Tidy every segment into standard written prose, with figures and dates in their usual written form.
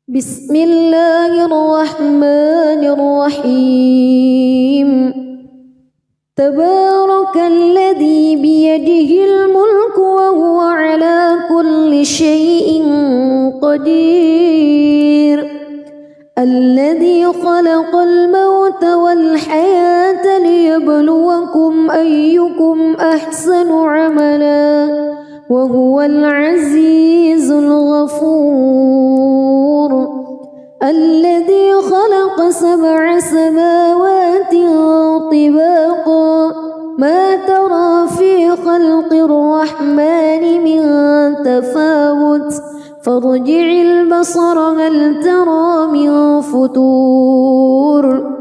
بسم الله الرحمن الرحيم تبارك الذي بيده الملك وهو على كل شيء قدير الذي خلق الموت والحياة ليبلوكم أيكم أحسن عملا وهو العزيز الغفور الذي خلق 7 سماوات طباقا ما ترى في خلق الرحمن من تفاوت فارجع البصر هل ترى من فتور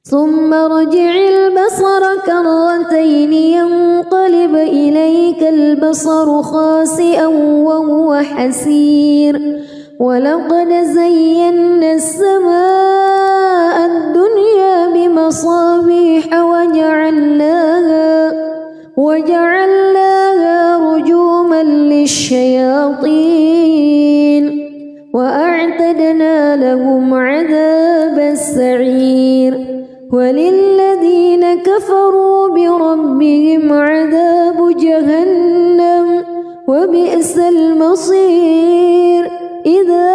ثم ارجع البصر كرتين ينقلب إليك البصر خاسئا وهو حسير ولقد زينا السماء الدنيا بمصابيح وجعلناها رجوما للشياطين وأعتدنا لهم عذاب السعير وللذين كفروا بربهم عذاب جهنم وبئس المصير إذا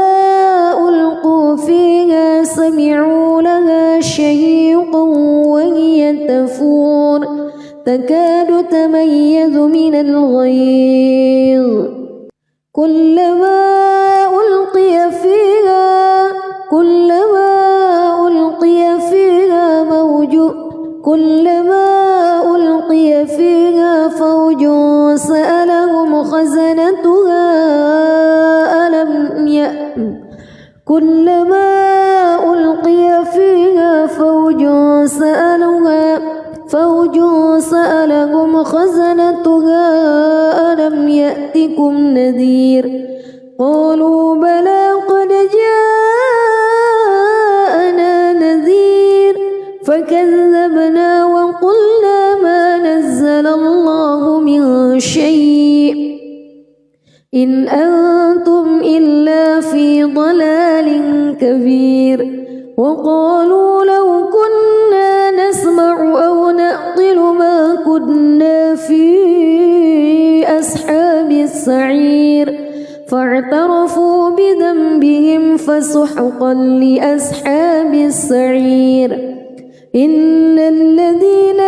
ألقوا فيها سمعوا لها شهيقا وهي تفور تكاد تميز من الغيظ كلما ألقي فيها فوج سألهم خزنتها ألم يأتكم نذير قالوا بلى قد جاءنا نذير فكذبنا وقلنا ما نزل الله من شيء إن أنتم إلا في ضلال كبير وقالوا لو كنا نسمع أو نعقل ما كنا في أصحاب السعير فاعترفوا بذنبهم فسحقا لأصحاب السعير إن الذين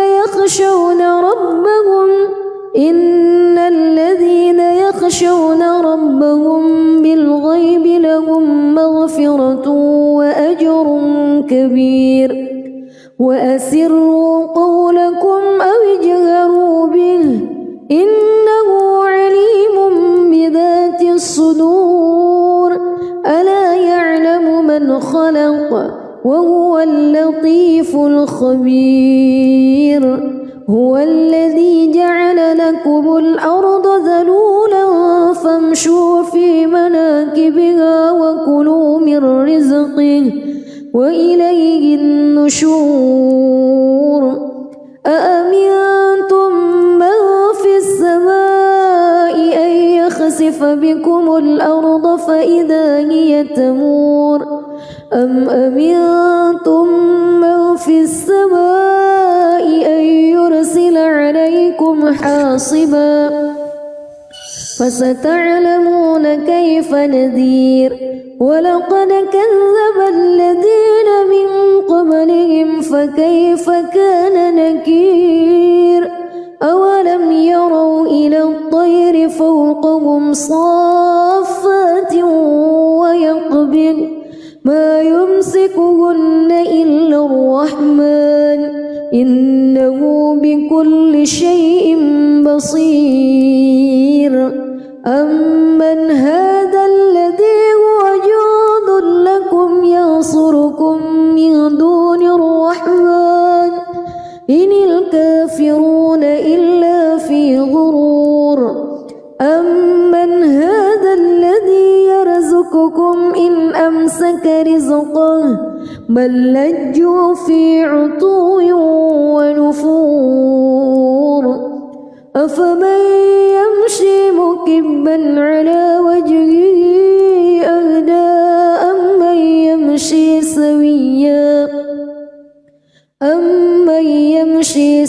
يخشون ربهم بالغيب لهم مغفرة وأجر كبير وأسروا قولكم أو اجهروا به إنه عليم بذات الصدور ألا يعلم من خلق وهو اللطيف الخبير هو الذي جعل لكم الأرض ذلولا فامشوا في مناكبها وكلوا من رزقه وإليه النشور أأمنتم من في السماء أن يخسف بكم الأرض فإذا هي تمور أم أمنتم من في السماء أن يرسل عليكم حاصبا فستعلمون كيف نذير ولقد كذب الذين من قبلهم فكيف كان نكير أولم يروا إلى الطير فوقهم صافات ويقبض ما يمسكهن إلا الرحمن إنه بكل شيء بصير أمن هذا الذي هو جند لكم ينصركم من دون الرحمن إن الكافرون إلا في غرور أمن هذا الذي يرزقكم إن أمسك رزقه بل لجوا في عتو ونفور أفمن يمشي مكبا على وجهه أهدى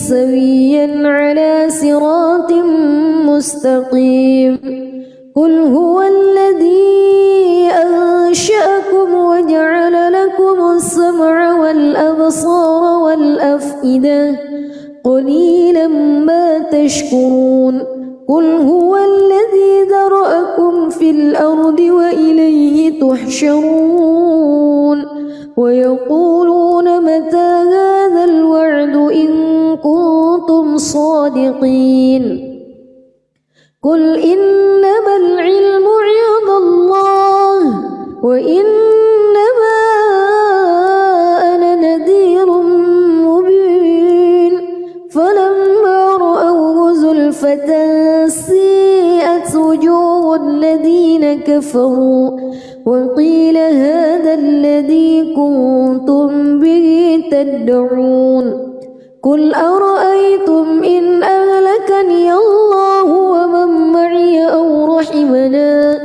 سويا على صراط مستقيم قل هو الذي أنشأكم وجعل لكم السمع والأبصار والأفئدة قليلا ما تشكرون قل هو الذي ذرأكم في الأرض وإليه تحشرون ويقولون متى هذا الوعد إن كنتم صادقين قل إنما العلم عند الله وإنما أنا نذير مبين فلما رأوه زلفة سيئت وجوه الذين كفروا وقيل هذا الذي كنتم به تدعون قل أرأيتم إن أهلكني الله ومن معي أو رحمنا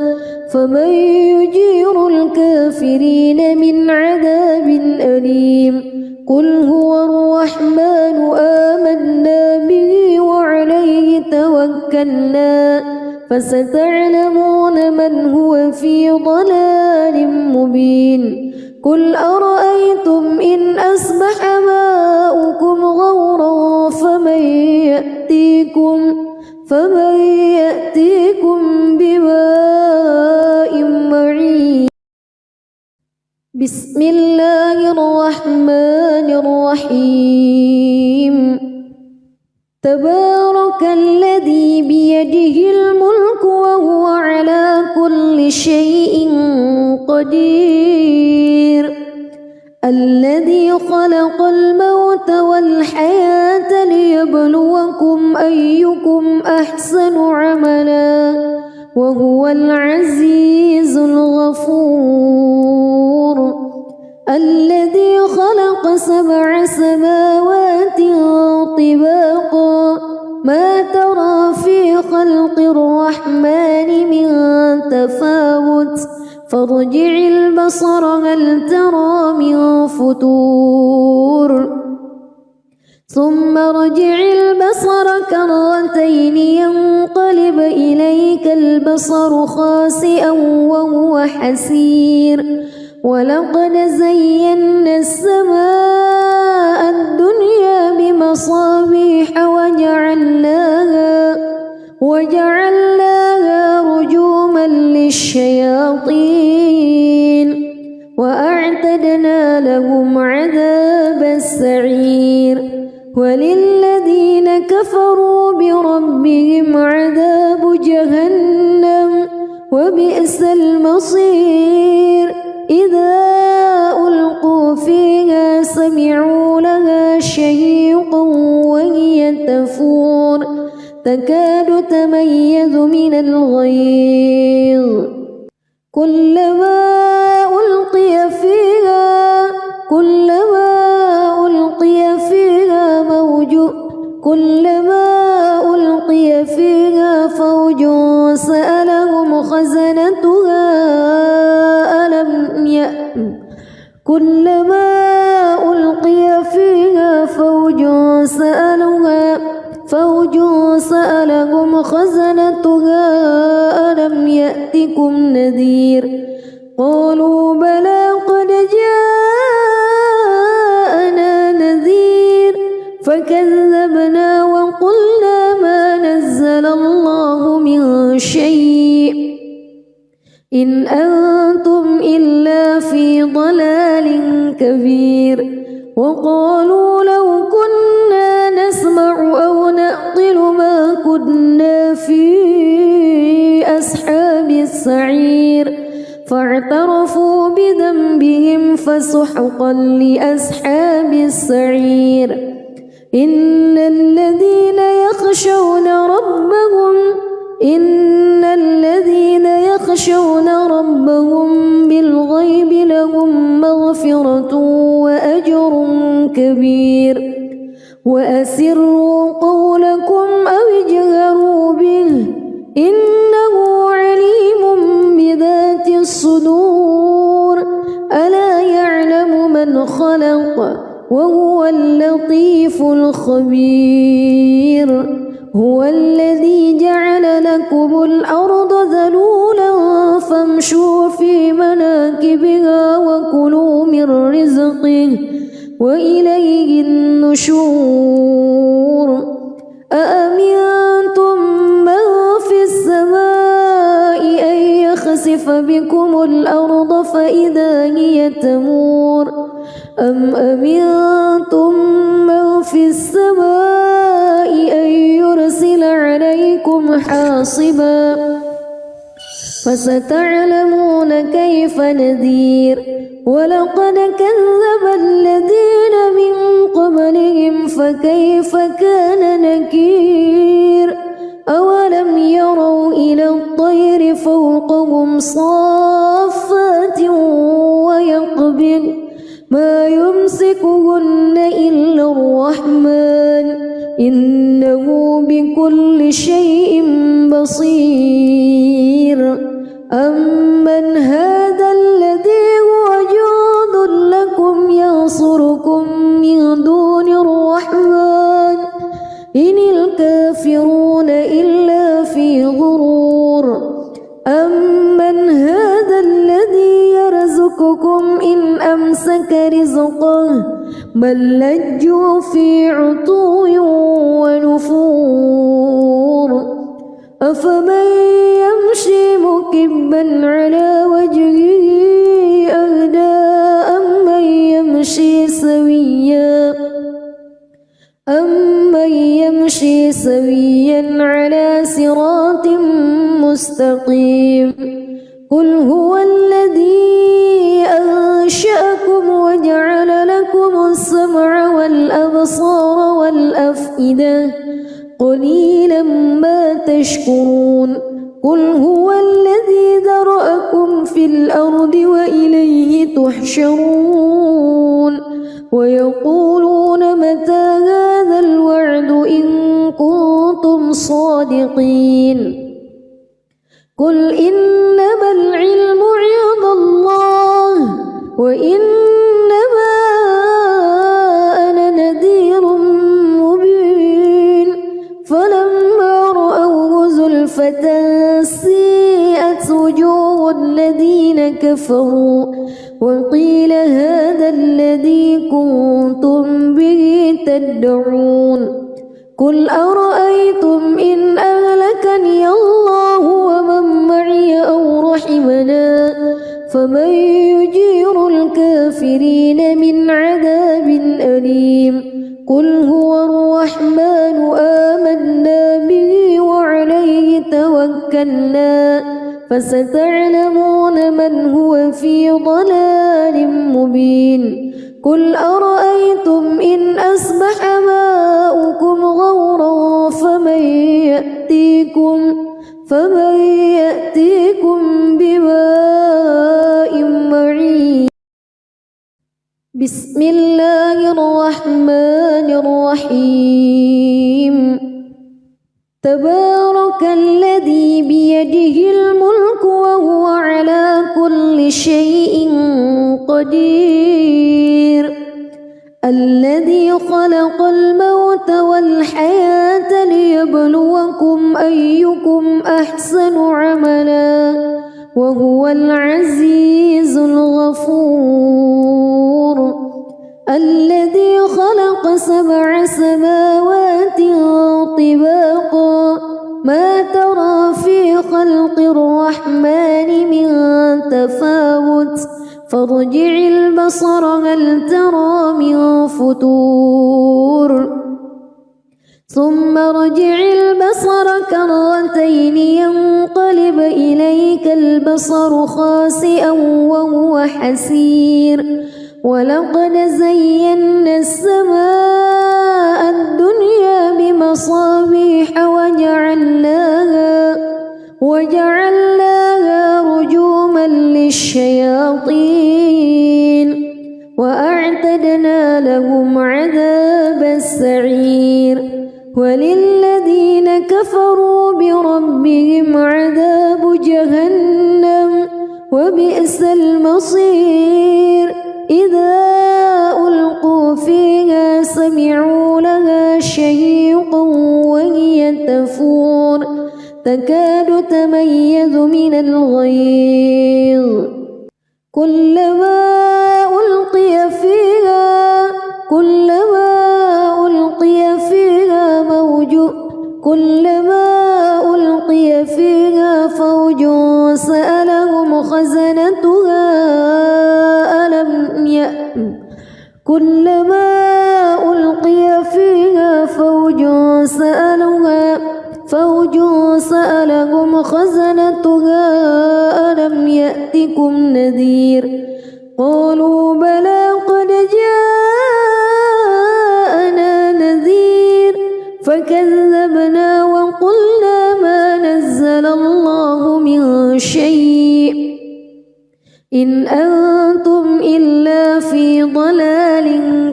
فمن يجير الكافرين من عذاب أليم قل هو الرحمن آمنا به وعليه توكلنا فستعلمون من هو في ضلال مبين قل أرأيتم إن أصبح ماؤكم غورا فمن يأتيكم بماء معين بسم الله الرحمن الرحيم تبارك الذي بيده الملك وهو على كل شيء قدير الذي خلق الموت والحياة ليبلوكم أيكم أحسن عملا وهو العزيز الغفور الذي خلق 7 سماوات طباقا ما ترى في خلق الرحمن من تفاوت فارجع البصر هل ترى من فتور ثم ارجع البصر كرتين ينقلب إليك البصر خاسئا وهو حسير ولقد زينا السماء الدنيا بمصابيح وجعلناها رجوما للشياطين وأعتدنا لهم عذاب السعير وللذين كفروا بربهم عذاب جهنم وبئس المصير إذا ألقوا فيها سمعوا لها شهيقا وهي تفور تكاد تميز من الغيظ كلما ألقي فيها فوج سألهم خزنتها كلما ألقي فيها فوج سألهم خزنتها ألم يأتكم نذير قالوا بلى قد جاءنا نذير فكذبنا وقلنا ما نزل الله من شيء إن أنتم إلا في ضلال كبير وقالوا لو كنا نسمع أو نعقل ما كنا في أصحاب السعير فاعترفوا بذنبهم فسحقا لأصحاب السعير إن الذين يخشون ربهم بالغيب لهم مغفرة وأجر كبير وأسروا قولكم أو اجهروا به إنه عليم بذات الصدور ألا يعلم من خلق وهو اللطيف الخبير هو الذي جعل لكم الأرض ذلولا فامشوا في مناكبها وكلوا من رزقه وإليه النشور أأمنتم من في السماء أن يخسف بكم الأرض فإذا هي تمور أم أمنتم من في السماء أن يرسل عليكم حاصبا فستعلمون كيف نذير ولقد كذب الذين من قبلهم فكيف كان نكير أولم يروا إلى الطير فوقهم صافات ويقبض ما يمسكهن إلا الرحمن إنه بكل شيء بصير أمن هذا الذي هو جند لكم ينصركم من دون الرحمن إن الكافرون إلا في غرور أمن هذا الذي يرزقكم إن أمسك رزقه بل لجوا في عتو ونفور أفمن يمشي مكبا على وجهه أهدى أمن يمشي سويا على صراط مستقيم قل هو الذي أنشأكم وجعل لكم السمع والأبصار والأفئدة قليلا ما تشكرون قل هو الذي ذرأكم في الأرض وإليه تحشرون ويقولون متى هذا الوعد إن كنتم صادقين قل إنما العلم عند الله وإنما أنا نذير مبين فلما رأوه زلفة سيئت وجوه الذين كفروا وقيل هذا الذي كنتم به تدعون قل أرأيتم إن أهلكني الله ومن معي أو رحمنا فمن يجير الكافرين من عذاب أليم قل هو الرحمن آمنا به وعليه توكلنا فستعلمون من هو في ضلال مبين قل أرأيتم إن أصبح ماؤكم غورا فمن يأتيكم بماء معين بسم الله الرحمن الرحيم تبارك الذي بيده الملك وهو على كل شيء قدير الذي خلق الموت والحياة ليبلوكم أيكم أحسن عملا وهو العزيز الغفور الذي خلق 7 سماوات طباقا ما ترى في خلق الرحمن من تفاوت فارجع البصر هل ترى من فتور ثم ارجع البصر كرتين ينقلب إليك البصر خاسئا وهو حسير ولقد زينا السماء الدنيا بمصابيح وجعلناها رجوما للشياطين وأعتدنا لهم عذاب السعير وللذين كفروا بربهم عذاب جهنم وبئس المصير إذا ألقوا فيها تكاد تميز من الغيظ كلما ألقي فيها فوج سألهم خزنتها ألم يأتكم نذير قالوا بلى قد جاءنا نذير فكذبنا وقلنا ما نزل الله من شيء إن أنتم إلا في ضلال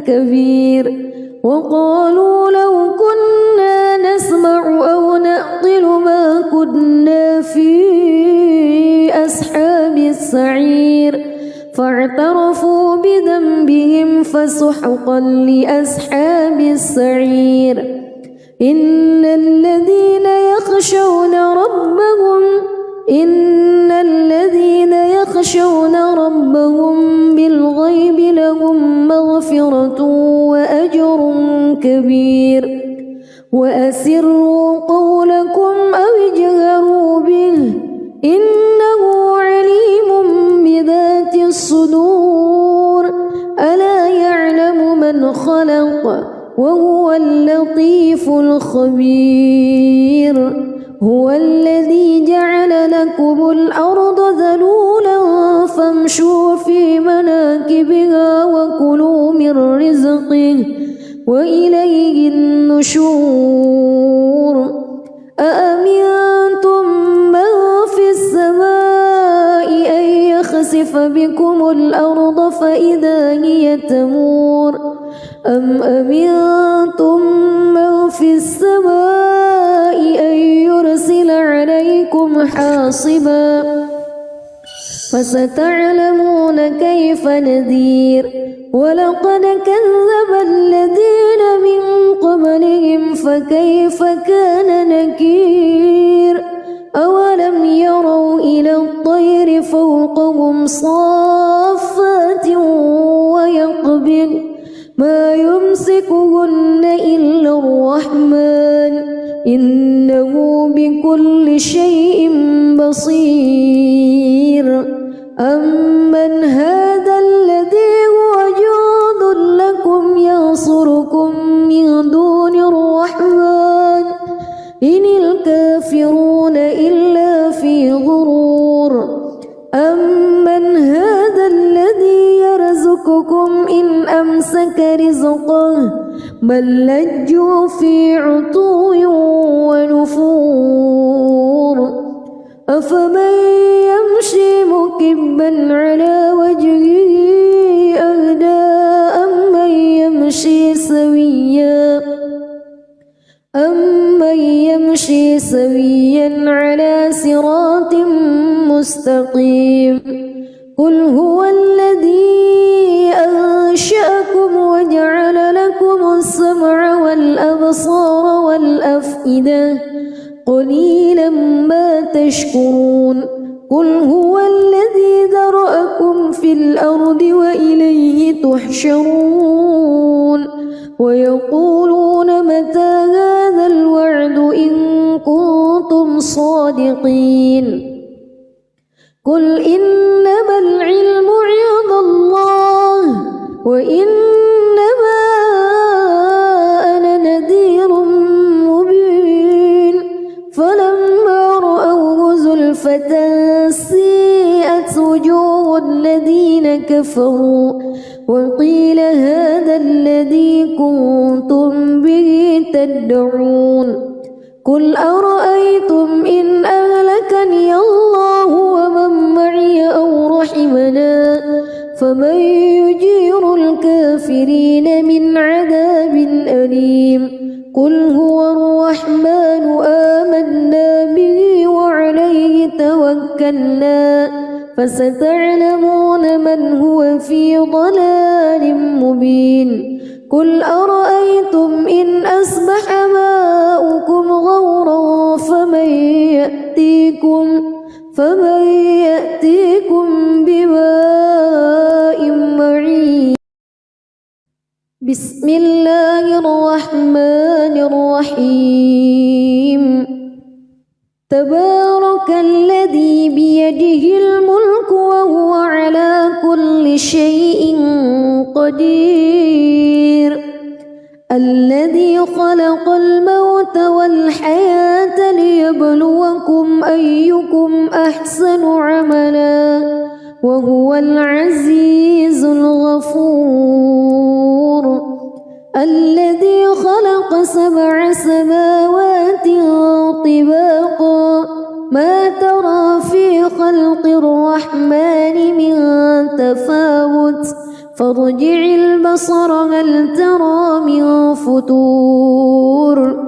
كبير وقالوا لو كنا نسمع أو نعقل ما كنا في أصحاب السعير فاعترفوا بذنبهم فسحقا لأصحاب السعير إن الذين يخشون ربهم بالغيب لهم مغفرة وأجر كبير وأسروا قولكم أو اجهروا به إنه عليم بذات الصدور ألا يعلم من خلق وهو اللطيف الخبير هو الذي جعل لكم الأرض ذلولا فامشوا في مناكبها وكلوا من رزقه وإليه النشور أأمنتم من في السماء أن يخسف بكم الأرض فإذا هي تمور أم أمنتم من في السماء أن يرسل عليكم حاصبا فستعلمون كيف نذير ولقد كذب الذين من قبلهم فكيف كان نكير أولم يروا إلى الطير فوقهم صافات ويقبض ما يمسكهن إلا الرحمن إنه بكل شيء بصير أمن هذا الذي هو جند لكم ينصركم من دون الرحمن إن الكافرون إلا في غرور أمن هذا الذي يرزقكم إن أمسك رزقه بل لجوا في عتو ونفور أفمن يمشي مكبا على وجهه أهدى أمن يمشي سويا على صراط مستقيم قل هو الذي أنشأكم وجعل لكم السمع والأبصار والأفئدة قليلا ما تشكرون قل هو الذي ذرأكم في الأرض وإليه تحشرون ويقولون متى هذا الوعد إن كنتم صادقين قل إنما العلم عند الله وإنما أنا نذير مبين فلما رأوه زلفة سيئت وجوه الذين كفروا وقيل هذا الذي كنتم به تدعون قل أرأيتم إن أهلكني الله ومن معي أو رحمنا فمن يجير الكافرين من عذاب أليم قل هو الرحمن آمنا به وعليه توكلنا فستعلمون من هو في ضلال مبين قل أرأيتم إن أصبح ماؤكم غورا بسم الله الرحمن الرحيم تبارك الذي بيده الملك وهو على كل شيء قدير الذي خلق الموت والحياة ليبلوكم أيكم أحسن عملا وهو العزيز الغفور الذي خلق 7 سماوات طباقا ما ترى في خلق الرحمن من تفاوت فارجع البصر هل ترى من فتور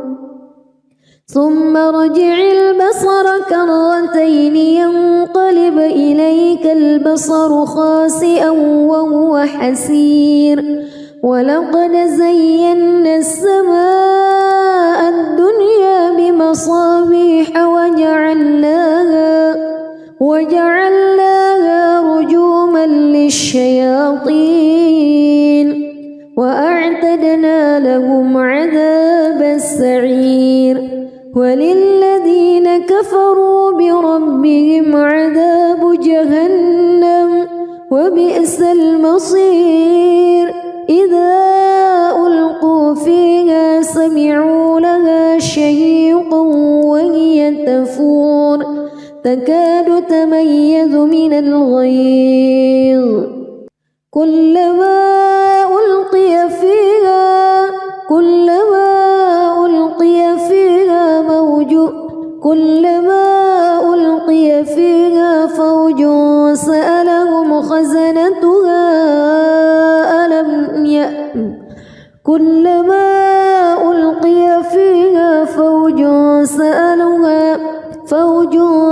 ثم ارجع البصر كرتين ينقلب إليك البصر خاسئا وهو حسير ولقد زينا السماء الدنيا بمصابيح وجعلناها رجوما للشياطين وأعتدنا لهم عذاب السعير وللذين كفروا بربهم عذاب جهنم وبئس المصير إذا ألقوا فيها سمعوا لها شهيقا وهي تفور تكاد تميز من الغيظ كلما ألقي فيها فوج سألهم خزنتها ألم يأتكم كلما ألقي فيها فوج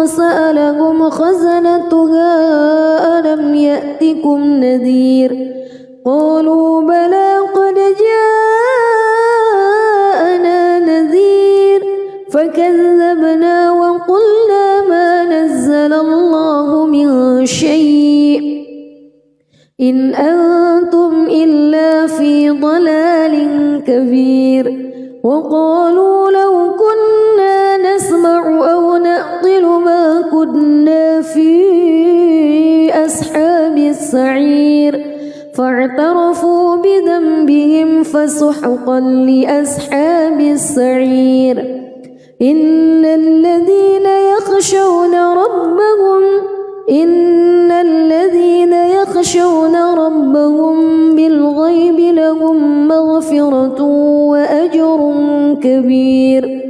سألهم خزنتها ألم يأتكم نذير قالوا بلى قد جاءنا نذير فكذبنا وقلنا ما نزل الله من شيء إن أنتم إلا في ضلال كبير وقالوا لو كنا نسمع أو نعقل ما كنا في أصحاب السعير فاعترفوا بذنبهم فسحقا لأصحاب السعير إن الذين يخشون ربهم بالغيب لهم مغفرة وأجر كبير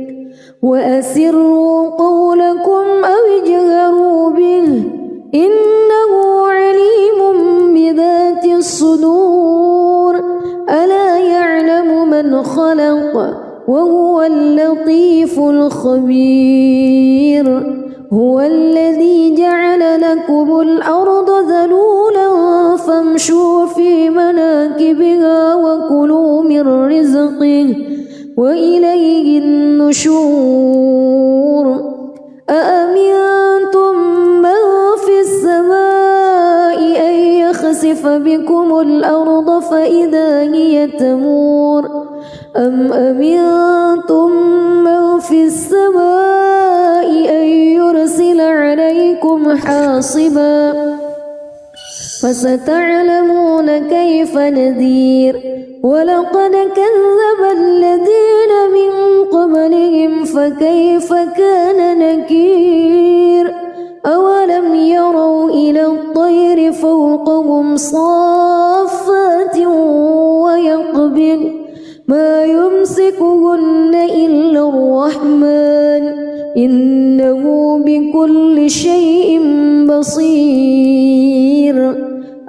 وأسروا قولكم أو اجهروا به إنه عليم بذات الصدور ألا يعلم من خلق وهو اللطيف الخبير هو الذي جعل لكم الأرض ذلولا فامشوا في مناكبها وكلوا من رزقه وإليه النشور أأمنتم من في السماء أن يخسف بكم الأرض فإذا هي تمور أم أمنتم من في السماء أن يرسل عليكم حاصبا فستعلمون كيف نذير ولقد كذب الذين من قبلهم فكيف كان نكير أولم يروا إلى الطير فوقهم صافات ويقبض ما يمسكهن إلا الرحمن إنه بكل شيء بصير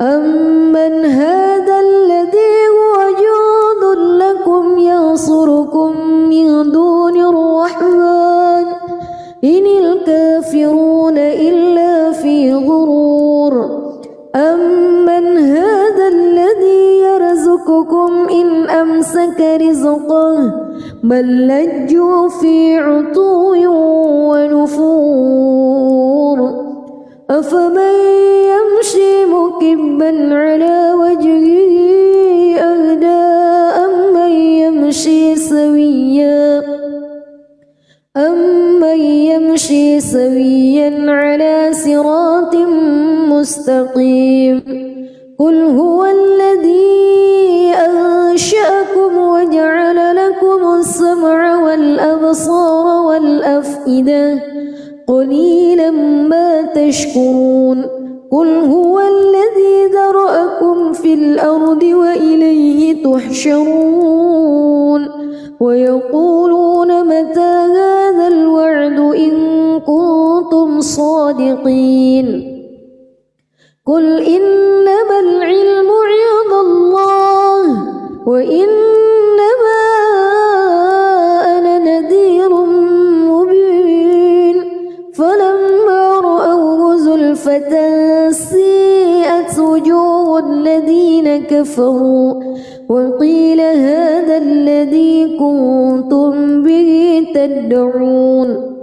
أمن هذا الذي هو جند لكم ينصركم من دون الرحمن إن الكافرون إلا في غرور أمن هذا الذي يرزقكم إن أمسك رزقه بل لجوا في عتو ونفور أفمن يمشي مكبا على وجهه أهدى مستقيم قل هو الذي أنشأكم وجعل لكم السمع والأبصار والأفئدة قليلا ما تشكرون قل هو الذي ذرأكم في الأرض وإليه تحشرون ويقولون متى هذا الوعد إن كنتم صادقين قل إنما العلم عند الله وإنما أنا نذير مبين فلما رأوه زلفة سيئت وجوه الذين كفروا وقيل هذا الذي كنتم به تدعون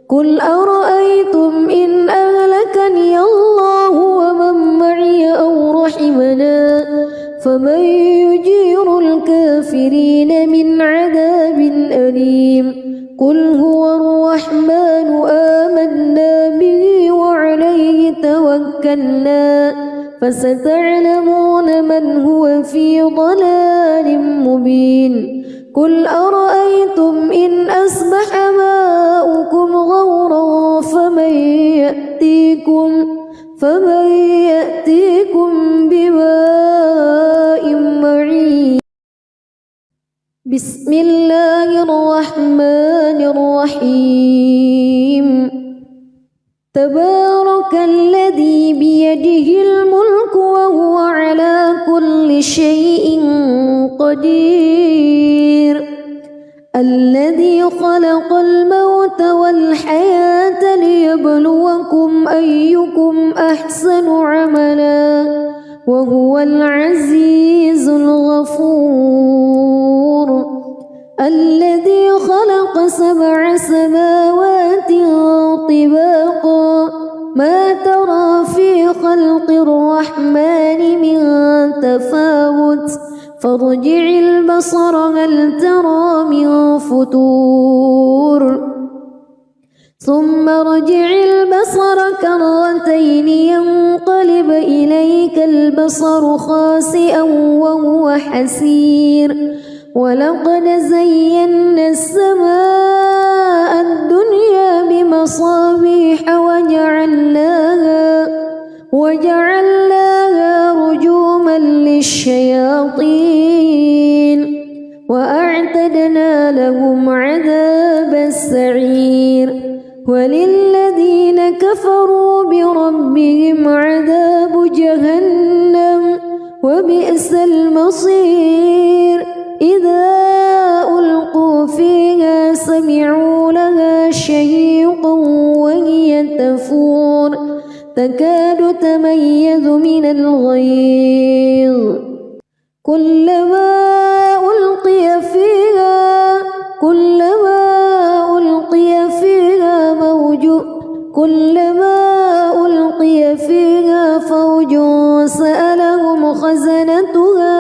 قل أرأيتم إن أهلكني الله ومن معي أو رحمنا فمن يجير الكافرين من عذاب أليم قل هو الرحمن آمنا به وعليه توكلنا فستعلمون من هو في ضلال مبين قل أرأيتم إن أصبح ماؤكم غورا فمن يأتيكم بماء معين بسم الله الرحمن الرحيم تبارك الذي بيده الملك وهو على كل شيء قدير الذي خلق الموت والحياة ليبلوكم أيكم أحسن عملا وهو العزيز الغفور الذي خلق 7 سماوات طباقا ما ترى في خلق الرحمن من تفاوت فارجع البصر هل ترى من فتور ثم ارجع البصر كرتين ينقلب إليك البصر خاسئا وهو حسير ولقد زينا السماء الدنيا بمصابيح وجعلناها رجوما للشياطين وأعتدنا لهم عذاب السعير وللذين كفروا بربهم عذاب جهنم وبئس المصير إذا ألقوا فيها سمعوا لها شهيقا وهي تفور تكاد تميز من الغيظ كلما ألقي فيها فوج سألهم خزنتها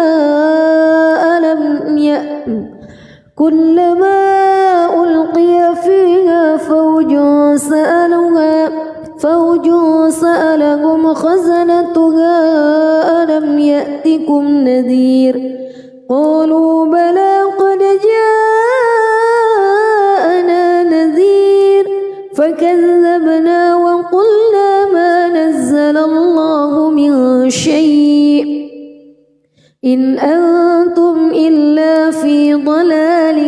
كلما ألقي فيها فوج سألهم خزنتها ألم يأتكم نذير قالوا بلى قد جاءنا نذير فكذبنا وقلنا ما نزل الله من شيء إن أنتم إلا في ضلال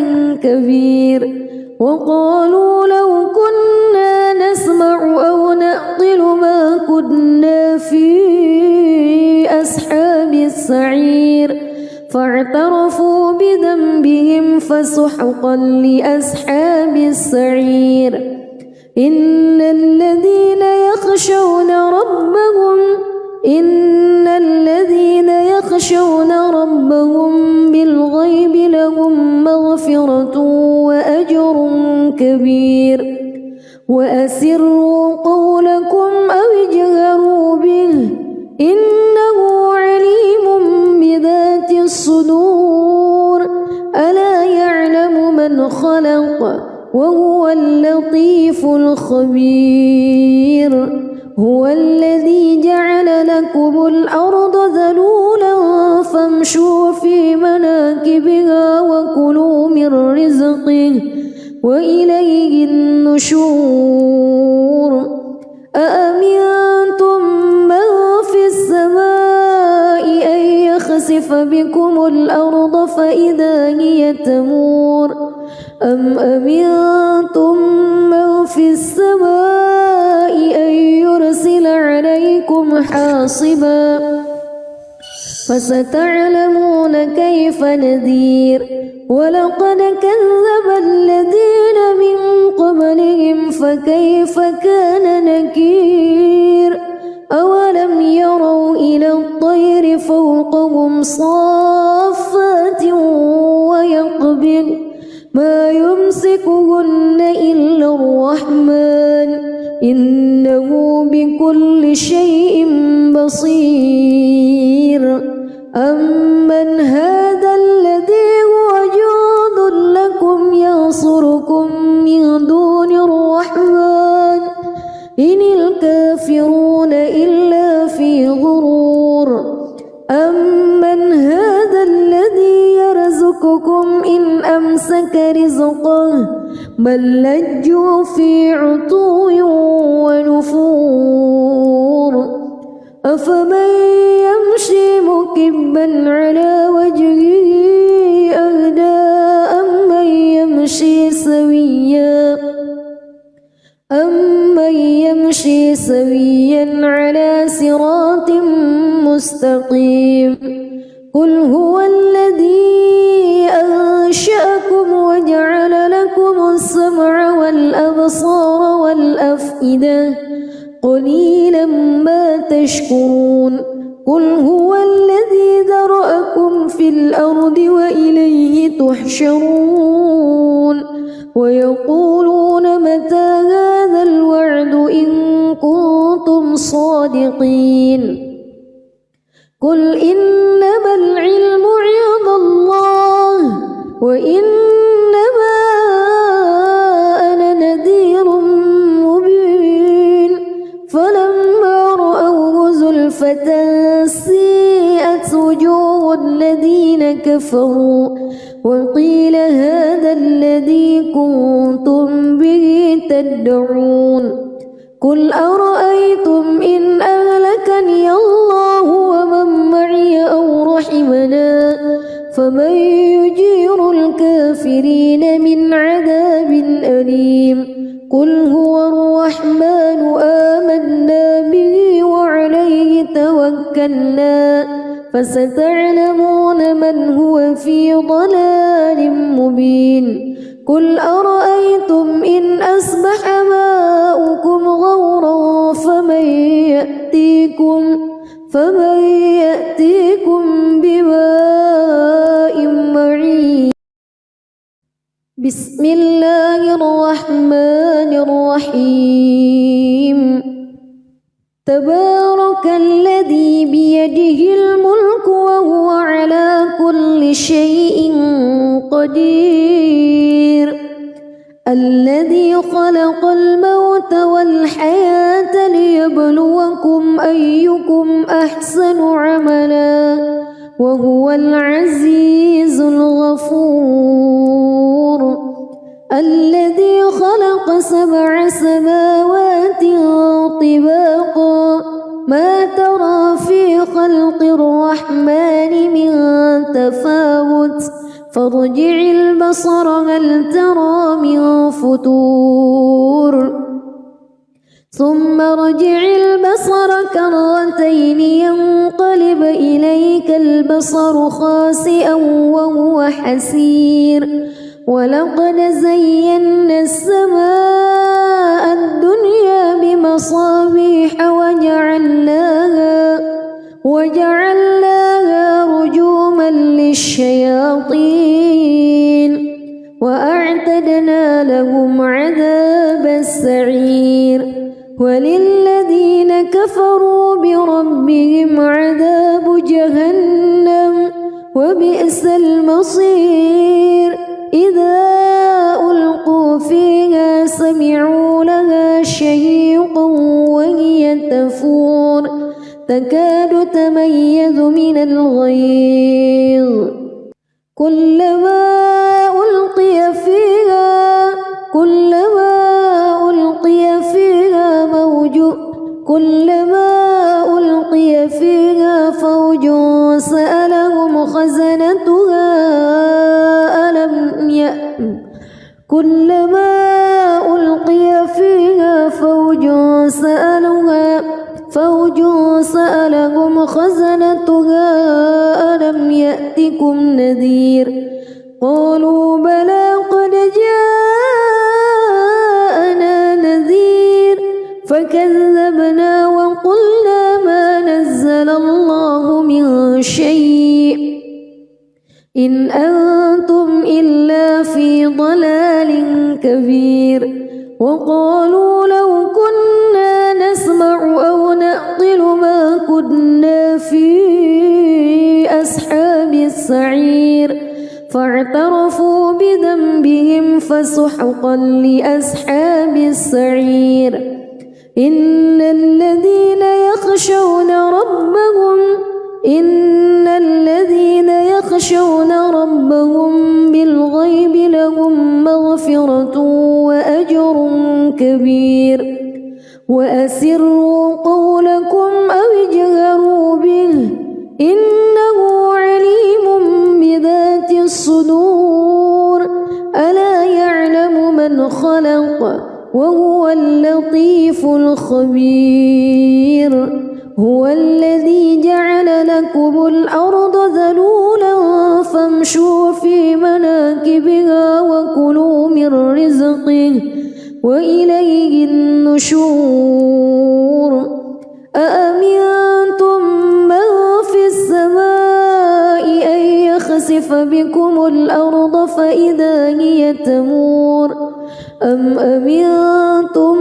كبير وقالوا لو كنا نسمع أو نعقل ما كنا في أصحاب السعير فاعترفوا بذنبهم فسحقا لأصحاب السعير إن الذين يخشون ربهم بالغيب لهم مغفرة وأجر كبير وأسروا قولكم أو اجهروا به إنه عليم بذات الصدور ألا يعلم من خلق وهو اللطيف الخبير هو الذي جعل الأرض ذلولا فامشوا في مناكبها وكلوا من رزقه وإليه النشور أأمنتم من في السماء أن يخسف بكم الأرض فإذا هي تمور أم أمنتم من في السماء أن يرسل عليكم حاصبا فستعلمون كيف نذير ولقد كذب الذين من قبلهم فكيف كان نكير أولم يروا إلى الطير فوقهم صافات ويقبض ما يمسكهن إلا الرحمن إنه بكل شيء بصير أمن هذا الذي هو جند لكم ينصركم من دون الرحمن إن الكافرون إلا في غرور أمن هذا الذي يرزقكم إن أمسك رزقه بل لجوا في عتو ونفور أفمن يمشي مكبا على وجهه أهدى أمن يمشي سويا على صراط مستقيم قل هو الذي أنشأكم وجعل لكم السمع والأبصار والأفئدة قليلا ما تشكرون قل هو الذي ذرأكم في الأرض وإليه تحشرون ويقولون متى هذا الوعد إن كنتم صادقين قل إنما العلم عند الله وإنما أنا نذير مبين فلما رأوه زلفة سيئت وجوه الذين كفروا وقيل هذا الذي كنتم به تدعون قل أرأيتم إن أهلكني الله ومن معي أو رحمنا فمن يجير الكافرين من عذاب أليم قل هو الرحمن آمنا به وعليه توكلنا فستعلمون من هو في ضلال مبين قل أرأيتم إن أصبح ماؤكم غورا فمن يأتيكم بماء معين بسم الله الرحمن الرحيم تبارك الذي بيده الملك وهو على كل شيء قدير الذي خلق الموت والحياة ليبلوكم أيكم أحسن عملا وهو العزيز الغفور الذي خلق 7 سماوات طباقا ما ترى في خلق الرحمن من تفاوت فارجع البصر هل ترى من فتور ثم ارجع البصر كرتين ينقلب إليك البصر خاسئا وهو حسير ولقد زينا السماء الدنيا بمصابيح وجعلناها رجوما للشياطين وأعتدنا لهم عذاب السعير وللذين كفروا بربهم عذاب جهنم وبئس المصير إذا ألقوا فيها سمعوا لها شهيقا وهي تكاد تميز من الغيظ كلما ألقي فيها فوج سألهم خزنتها ألم يأتكم نذير قالوا بلى قد جاءنا نذير فكذبنا وقلنا ما نزل الله من شيء إن أنتم إلا في ضلال كبير وقالوا لو كنا نسمع أو نعقل ما كنا في أصحاب السعير فاعترفوا بذنبهم فسحقا لأصحاب السعير إن الذين يخشون ربهم بالغيب لهم مغفرة وأجر كبير وأسروا قولكم أو اجهروا به إنه عليم بذات الصدور ألا يعلم من خلق وهو اللطيف الخبير هو الذي جعل لكم الأرض ذلولا فامشوا في مناكبها وكلوا من رزقه وإليه النشور أأمنتم من في السماء أن يخسف بكم الأرض فإذا هي تمور أم أمنتم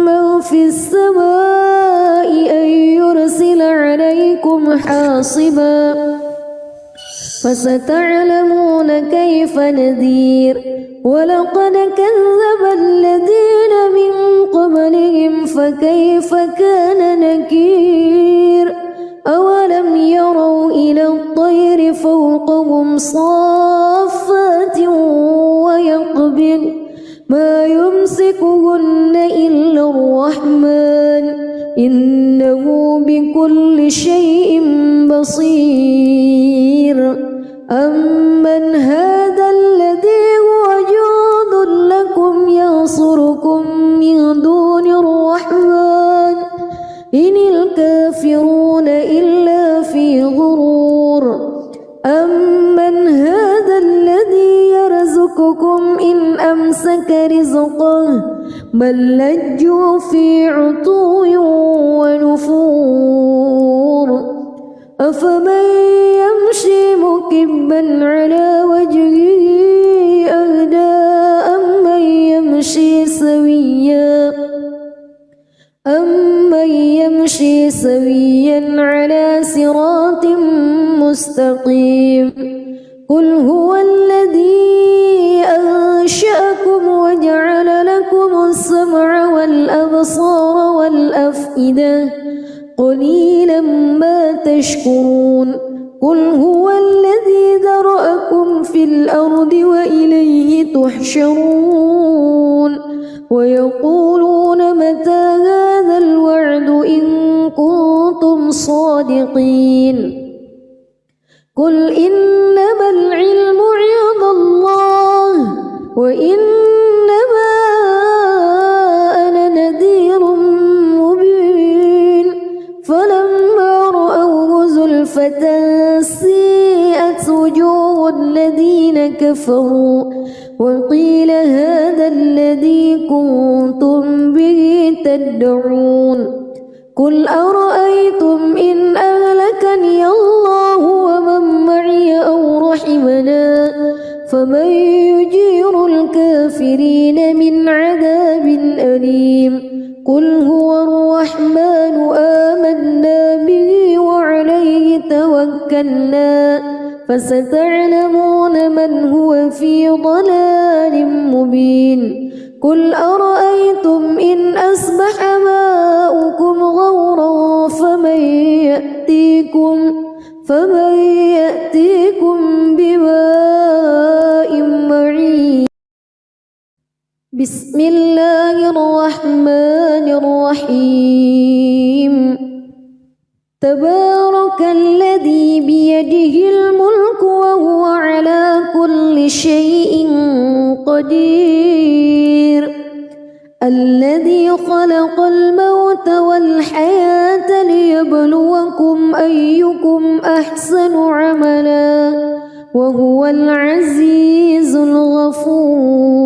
من في السماء أن يرسل عليكم حاصبا فستعلمون كيف نذير ولقد كذب الذين من قبلهم فكيف كان نكير أولم يروا إلى الطير فوقهم صافات ويقبض ما يمسكهن إلا الرحمن إنه بكل شيء بصير أمن هذا الذي هو جند لكم ينصركم من دون الرحمن إن الكافرون إلا في غرور أمن هذا الذي يرزقكم إن أمسك رزقه بل لجوا في عتو ونفور أفمن يمشي مكبا على وجهه أهدى أمن يمشي سويا على صراط مستقيم قل هو الذي أنشأكم وجعل لكم السمع والأبصار والأفئدة قليلا ما تشكرون قل هو الذي ذرأكم في الأرض وإليه تحشرون ويقولون متى هذا الوعد إن كنتم صادقين قل إنما العلم عند الله وإنما أنا نذير مبين فلما رأوه زلفة سيئت وجوه الذين كفروا وقيل هذا الذي كنتم به تدعون قل أرأيتم إن أهلكني الله ومن معي أو رحمنا فمن يجير الكافرين من عذاب أليم قل هو الرحمن آمنا به وعليه توكلنا فستعلمون من هو في ضلال مبين قل أرأيتم إن أصبح ماؤكم غورا فمن يأتيكم بماء معين. بسم الله الرحمن الرحيم. تبارك الذي بيده الملك وهو على كل شيء قدير. الذي خلق الموت والحياة ليبلوكم أيكم أحسن عملا وهو العزيز الغفور.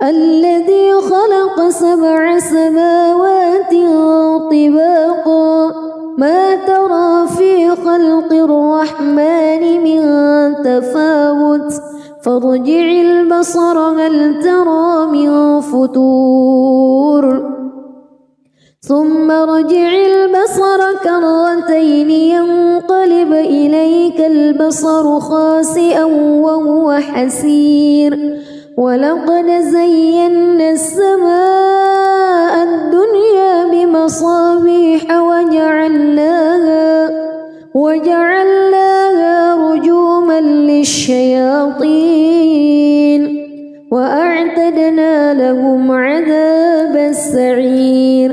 الذي خلق 7 سماوات طباقا ما ترى في خلق الرحمن من تفاوت فارجع البصر هل ترى من فتور ثم ارجع البصر كرتين ينقلب إليك البصر خاسئا وهو حسير. ولقد زينا السماء الدنيا بمصابيح وجعلناها رجوما للشياطين وأعتدنا لهم عذاب السعير.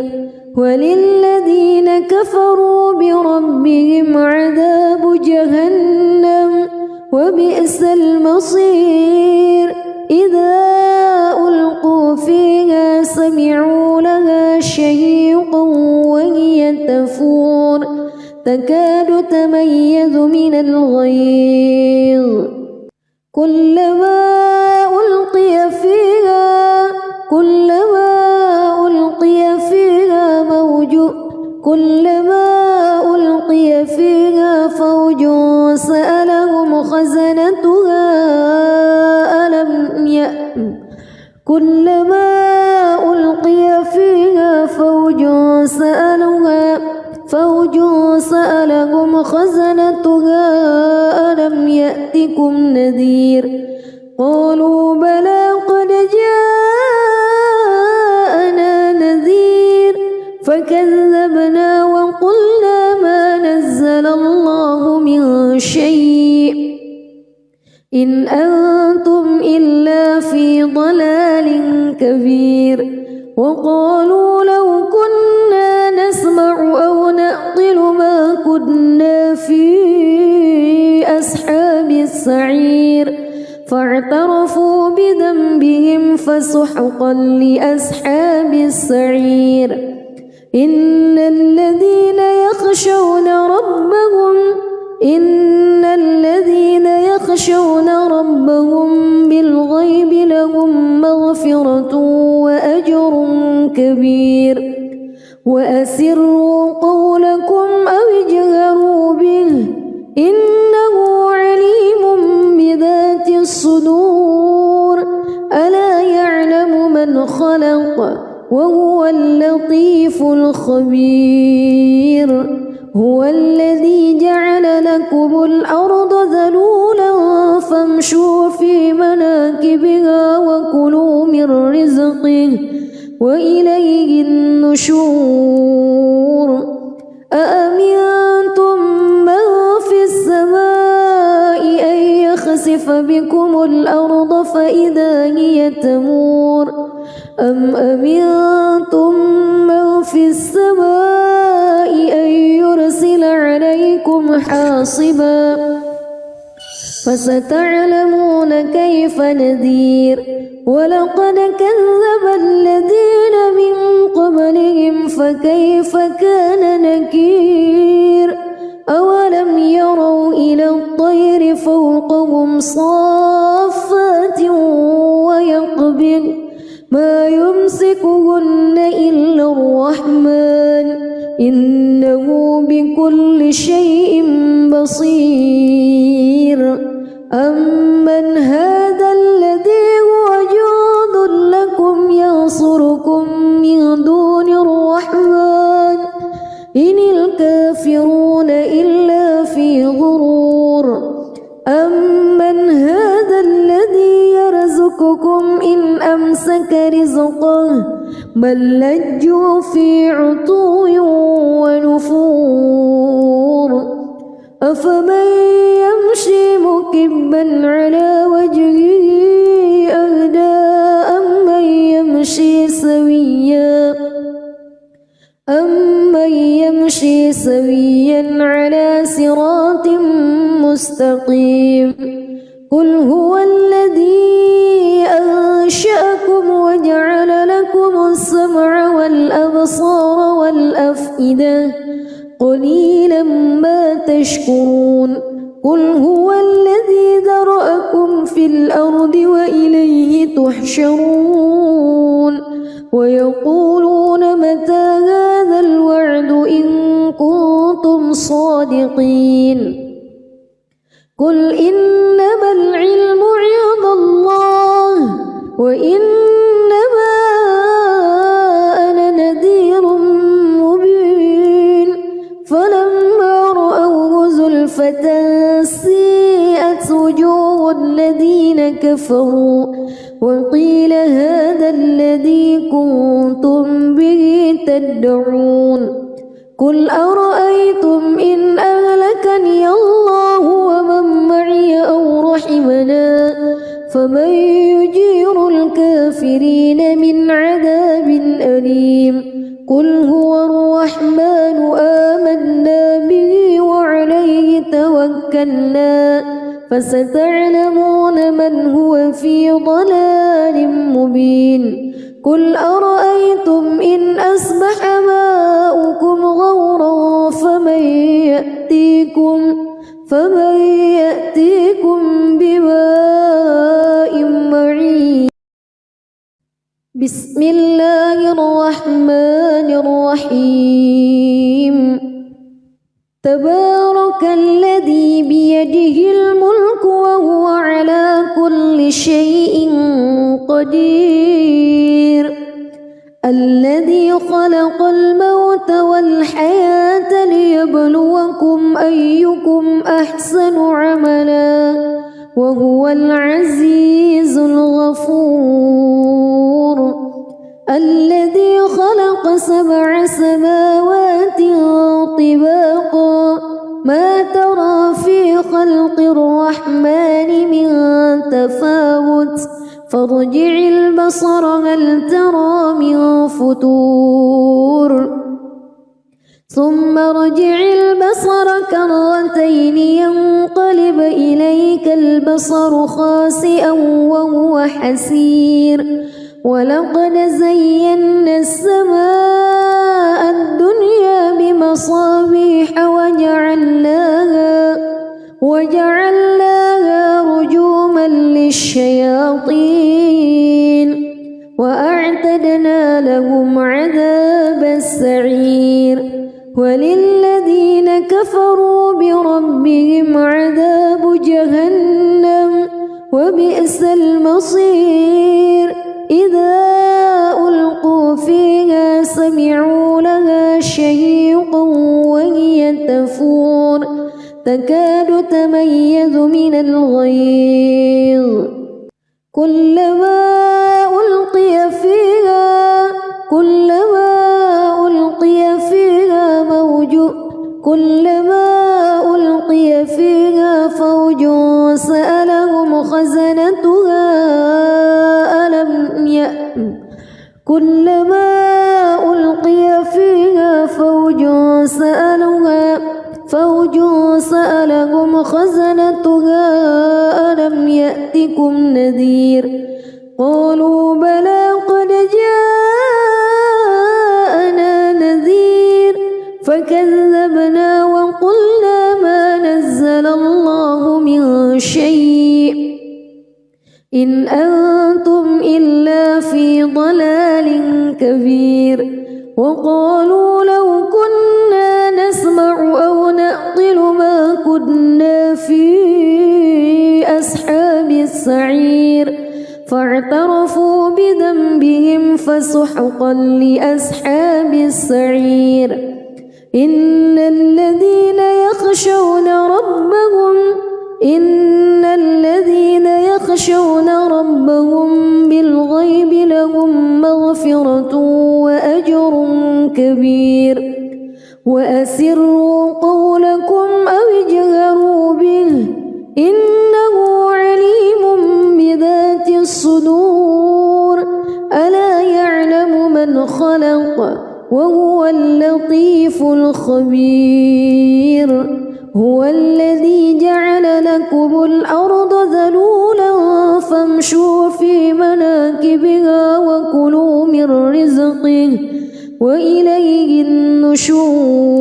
وللذين كفروا بربهم عذاب جهنم وبئس المصير. إذا ألقوا فيها سمعوا لها شهيقا وهي تفور تكاد تميز من الغيظ كلما ألقي فيها فوج سألهم خزنتها ألم يأتكم نذير قالوا بلى قد جاءنا نذير فكذبنا وقلنا ما نزل الله من شيء إن أنتم إلا في ضلال كبير. وقالوا لو كنا نسمع أو نعقل ما كنا في أصحاب السعير فاعترفوا بذنبهم فسحقا لأصحاب السعير. إن الذين يخشون ربهم بالغيب لهم مغفرة وأجر كبير. وأسروا قولكم أو اجهروا به إنه عليم بذات الصدور. ألا يعلم من خلق وهو اللطيف الخبير. هو الذي جعل لكم الأرض ذلولا فامشوا في مناكبها وكلوا من رزقه وإليه النشور. أأمنتم من في السماء أن يخسف بكم الأرض فإذا هي تمور أم أمنتم من في السماء أن يرسل عليكم حاصبا فستعلمون كيف نذير. ولقد كذب الذين من قبلهم فكيف كان نكير. أولم يروا إلى الطير فوقهم صافات ويقبض ما يمسكهن إلا الرحمن إنه بكل شيء بصير. أمن هذا الذي هو جند لكم ينصركم من دون الرحمن إن الكافرون إلا في غرور. أمن هذا الذي يرزقكم إن بل لجوا في عتو ونفور أفمن يمشي مكبا على وجهه أهدى أمن يمشي سويا على صراط مستقيم قل هو الذي أنشأكم وجعل لكم السمع والأبصار والأفئدة قليلا ما تشكرون قل هو الذي ذرأكم في الأرض وإليه تحشرون ويقولون متى هذا الوعد إن كنتم صادقين قل إنما العلم عند الله وإنما أنا نذير مبين فلما رأوه زلفة سيئت وجوه الذين كفروا وقيل هذا الذي كنتم به تدعون قل أرأيتم إن أهلكني الله ومن معي أو رحمنا فمن يجير الكافرين من عذاب أليم قل هو الرحمن آمنا به وعليه توكلنا فستعلمون من هو في ضلال مبين قل أرأيتم إن أصبح ماؤكم غورا فمن يأتيكم بماء معين بسم الله الرحمن الرحيم تبارك الذي بيده الملك وهو على كل شيء قدير الذي خلق الموت والحياة ليبلوكم أيكم أحسن عملا وهو العزيز الغفور الذي خلق 7 سماوات طباقا ما ترى في خلق الرحمن من تفاوت فارجع البصر هل ترى من فتور ثم ارجع البصر كرتين ينقلب إليك البصر خاسئا وهو حسير ولقد زينا السماء الدنيا بمصابيح وجعلناها رجوما للشياطين وأعتدنا لهم عذاب السعير وللذين كفروا بربهم عذاب جهنم وبئس المصير إذا ألقوا فيها سمعوا لها شهيقا وهي تفور تكاد تميز من الغيظ كلما ألقي فيها فوج سألهم خزنتها كلما ألقي فيها فوج سألهم خزنتها ألم يأتكم نذير قالوا بلى قد جاءنا نذير فكذبنا وقلنا ما نزل الله من شيء إن أنتم إلا في ضلال كبير وقالوا لو كنا نسمع أو نعقل ما كنا في أصحاب السعير فاعترفوا بذنبهم فسحقا لأصحاب السعير إن الذين يخشون ربهم بالغيب لهم مغفرة كبير وأسروا قولكم أو اجهروا به إنه عليم بذات الصدور ألا يعلم من خلق وهو اللطيف الخبير هو الذي جعل لكم الأرض ذلولا فامشوا في مناكبها وكلوا من رزقه وإليه النشور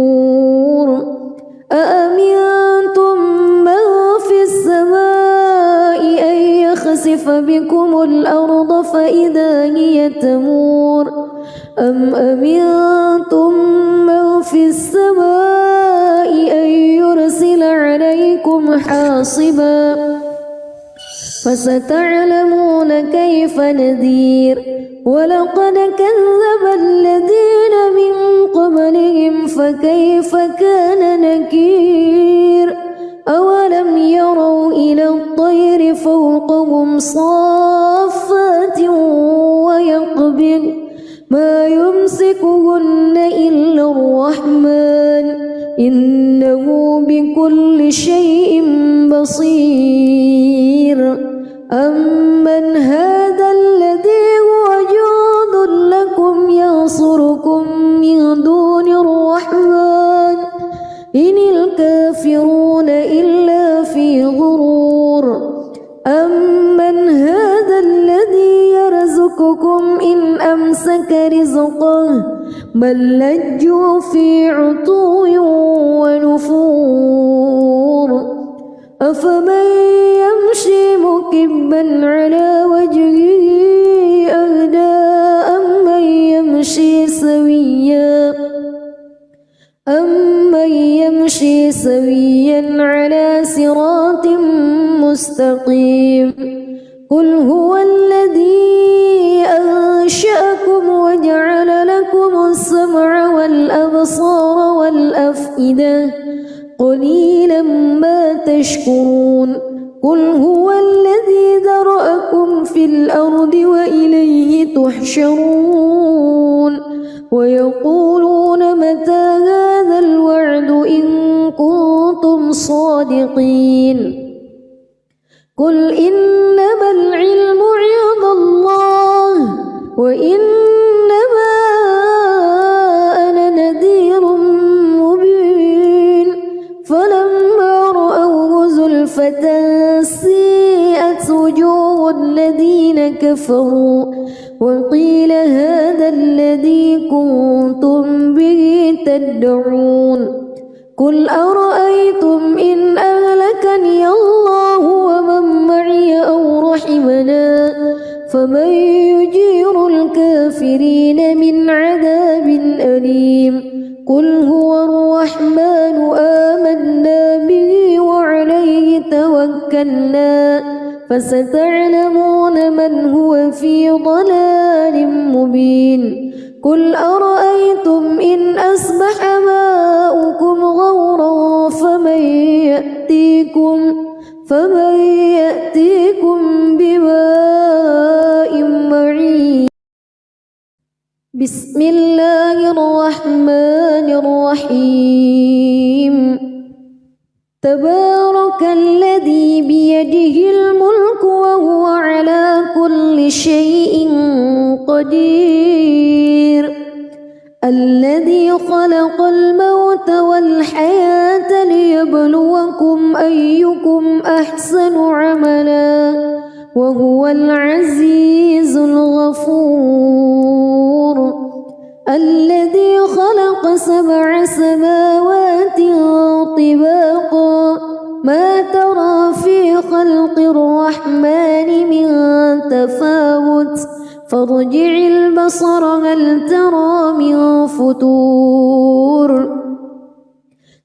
أأمنتم من في السماء أن يخسف بكم الأرض فإذا هي تمور أم أمنتم من في السماء أن يرسل عليكم حاصبا فستعلمون كيف نذير ولقد كذب الذين من قبلهم فكيف كان نكير أولم يروا إلى الطير فوقهم صافات ويقبض ما يمسكهن إلا الرحمن إنه بكل شيء بصير أمن هذا الذي هو جند لكم ينصركم من دون الرحمن إن الكافرون إلا في غرور أمن هذا الذي يرزقكم إن أمسك رزقه بل لجوا في عتو ونفور أفمن يمشي مكبا على وجهه أهدى أمن يمشي سويا على صراط مستقيم قل هو الذي أنشأكم وجعل لكم السمع والأبصار والأفئدة قليلا ما تشكرون قل هو الذي ذرأكم في الأرض وإليه تحشرون ويقولون متى هذا الوعد إن كنتم صادقين قل إنما العلم عند الله وإنما أنا نذير مبين فلما رأوه زلفة سيئت وجوه الذين كفروا وقيل هذا الذي كنتم به تدعون قل أرأيتم إن أهلكني الله ومن معي أو رحمنا فمن يجير الكافرين من عذاب أليم قل هو الرحمن آمنا به وعليه توكلنا فستعلمون من هو في ضلال مبين قل أرأيتم إن أصبح ماؤكم غورا فمن يأتيكم بماء معين بسم الله الرحمن الرحيم تبارك الذي بيده الملك وهو على كل شيء قدير الذي خلق الموت والحياة ليبلوكم أيكم أحسن عملا وهو العزيز الغفور الذي خلق 7 سماوات طباقا ما ترى في خلق الرحمن من تفاوت فارجع البصر هل ترى من فتور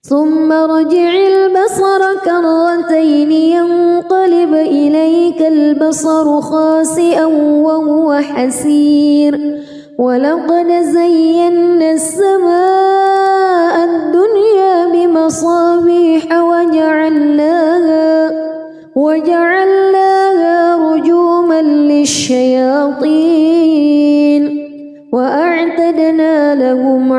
ثم ارجع البصر كرتين ينقلب إليك البصر خاسئا وهو حسير ولقد زينا السماء الدنيا بمصابيح وجعلناها رجوما للشياطين وأعتدنا لهم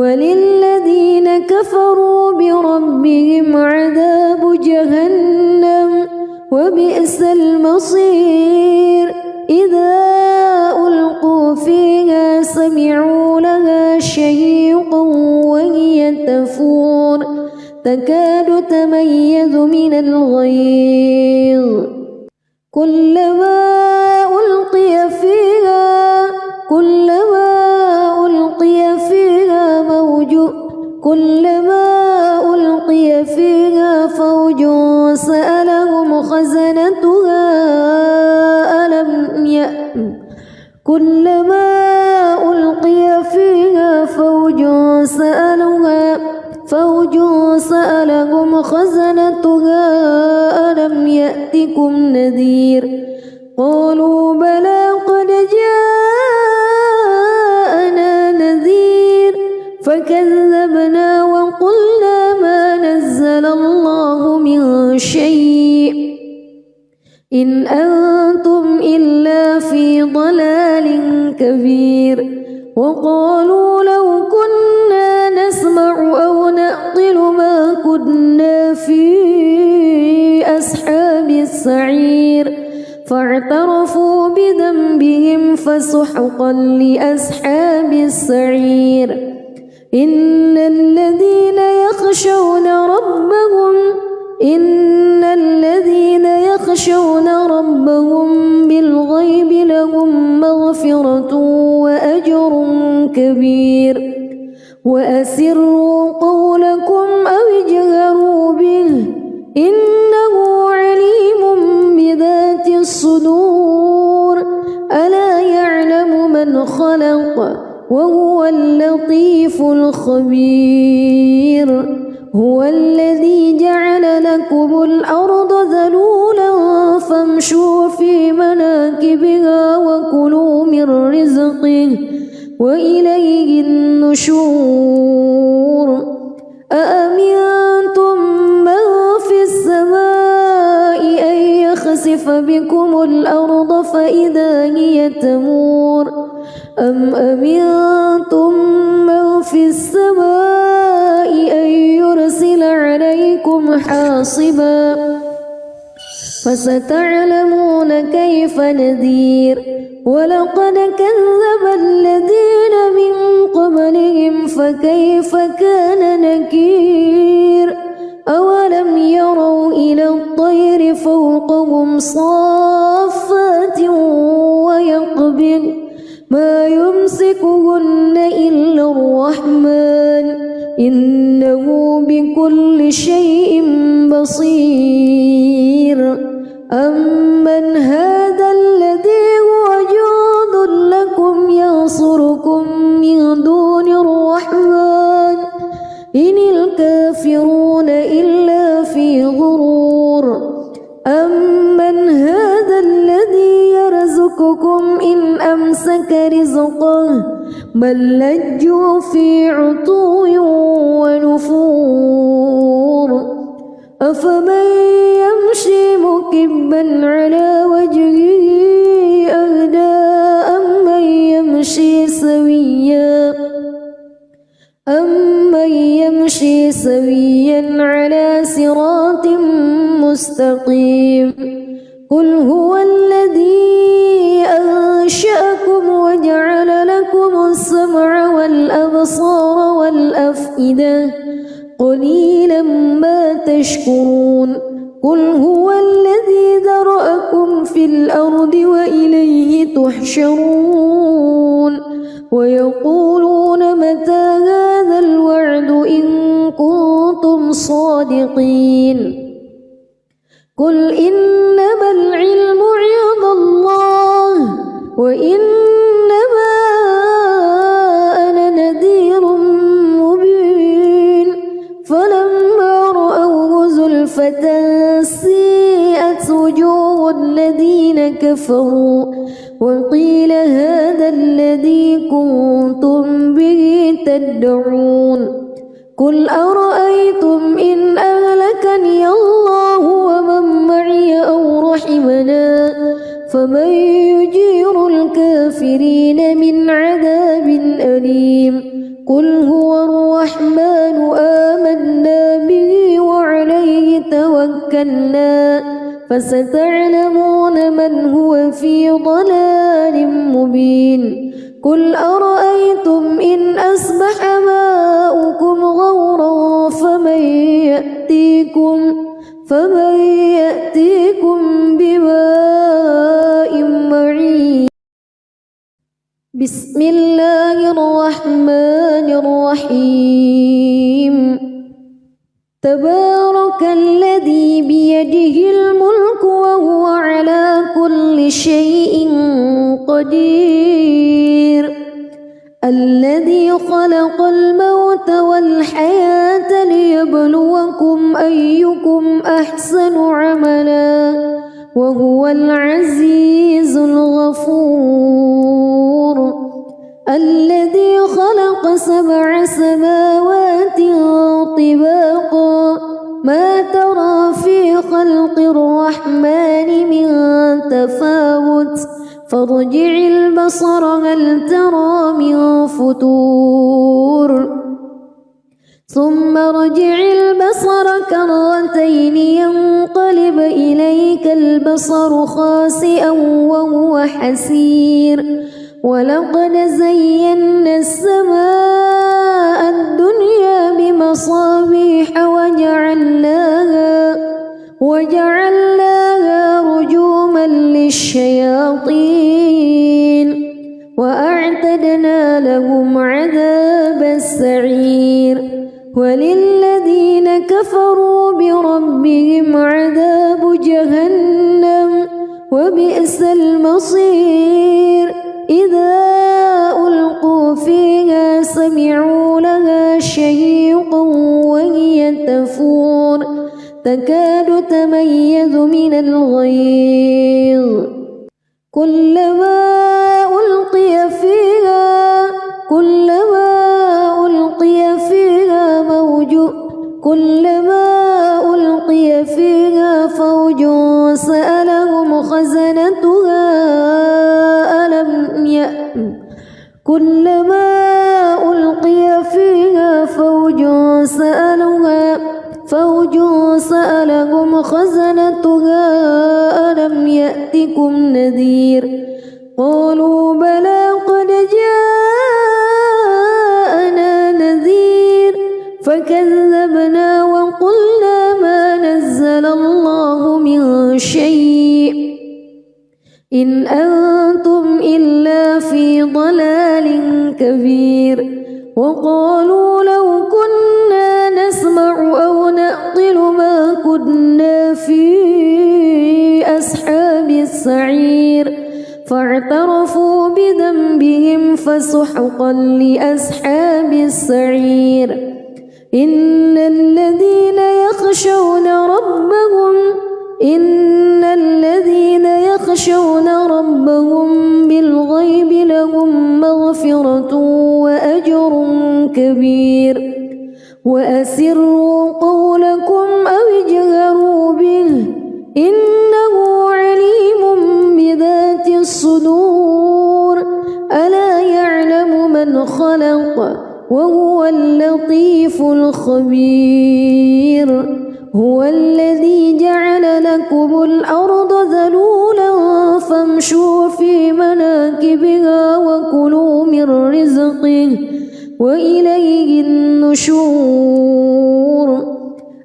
وللذين كفروا بربهم عذاب جهنم وبئس المصير إذا ألقوا فيها سمعوا لها شهيقا وهي تفور تكاد تميز من الغيظ كلما ألقي فيها فوج سألهم خزنتها ألم يأتكم نذير قالوا بلى قد جاءنا نذير فكذبنا وقلنا ما نزل الله من شيء إن أنتم إلا في ضلال كبير وقالوا لو كنا نسمع أو نعقل ما كنا في أصحاب السعير فاعترفوا بذنبهم فسحقا لأصحاب السعير إن الذين يخشون ربهم بالغيب لهم مغفرة وأجر كبير وأسروا قولكم أو اجهروا به إنه عليم بذات الصدور ألا يعلم من خلق وهو اللطيف الخبير هو الذي جعل لكم الأرض ذلولا فامشوا في مناكبها وكلوا من رزقه وإليه النشور أأمنتم من في السماء أن يخسف بكم الأرض فإذا هي تمور أم أمنتم من في السماء أن يرسل عليكم حاصبا فستعلمون كيف نذير ولقد كذب الذين من قبلهم فكيف كان نكير أولم يروا إلى الطير فوقهم صافات ويقبض ما يمسكهن إلا الرحمن إنه بكل شيء بصير أمن هذا الذي هو جند لكم ينصركم من دون الرحمن إن الكافرون إلا في غرور أمن هذا الذي يرزقكم إن أمسك رزقه بل لجوا في عتو ونفور أفمن يمشي مكبا على وجهه أهدى أمن يمشي سويا على صراط مستقيم قل هو الذي أنشأكم وجعل لكم السمع والأبصار والأفئدة قليلا ما تشكرون قل هو الذي ذرأكم في الأرض وإليه تحشرون ويقولون متى هذا الوعد إن كنتم صادقين قل إنما العلم عند الله وإنما أنا نذير مبين فلما رأوه زلفة سيئت وجوه الذين كفروا وقيل هذا الذي كنتم به تدعون قل أرأيتم إن أهلكني الله ومن معي أو رحمنا فمن يجير الكافرين من عذاب أليم قل هو الرحمن آمنا به وعليه توكلنا فستعلمون من هو في ضلال مبين قل أرأيتم إن أصبح ماؤكم غورا فمن يأتيكم بماء معين. بسم الله الرحمن الرحيم تبارك الذي بيده الملك وهو على كل شيء قدير الذي خلق الموت والحياة ليبلوكم أيكم أحسن عملا وهو العزيز الغفور الذي خلق 7 سماوات طباقا ما ترى في خلق الرحمن من تفاوت فارجع البصر هل ترى من فتور ثم ارجع البصر كرتين ينقلب إليك البصر خاسئا وهو حسير ولقد زينا السماء الدنيا بمصابيح وجعلناها رجوما للشياطين وأعتدنا لهم عذاب السعير وللذين كفروا بربهم عذاب جهنم وبئس المصير إذا ألقوا فيها سمعوا لها شهيقا وهي تفور تكاد تميز من الغيظ كلما ألقي فيها فوج سألهم خزنتها كلما ألقي فيها فوج سألهم خزنتها ألم يأتكم نذير قالوا بلى قد جاءنا نذير فكذبنا وقلنا ما نزل الله من شيء إن أنتم إلا في ضلال كبير وقالوا لو كنا نسمع أو نعقل ما كنا في أصحاب السعير فاعترفوا بذنبهم فسحقا لأصحاب السعير إن الذين يخشون ربهم بالغيب لهم مغفرة وأجر كبير وأسروا قولكم أو اجهروا به إنه عليم بذات الصدور ألا يعلم من خلق وهو اللطيف الخبير هو الذي جعل لكم الأرض ذلولا فامشوا في مناكبها وكلوا من رزقه وإليه النشور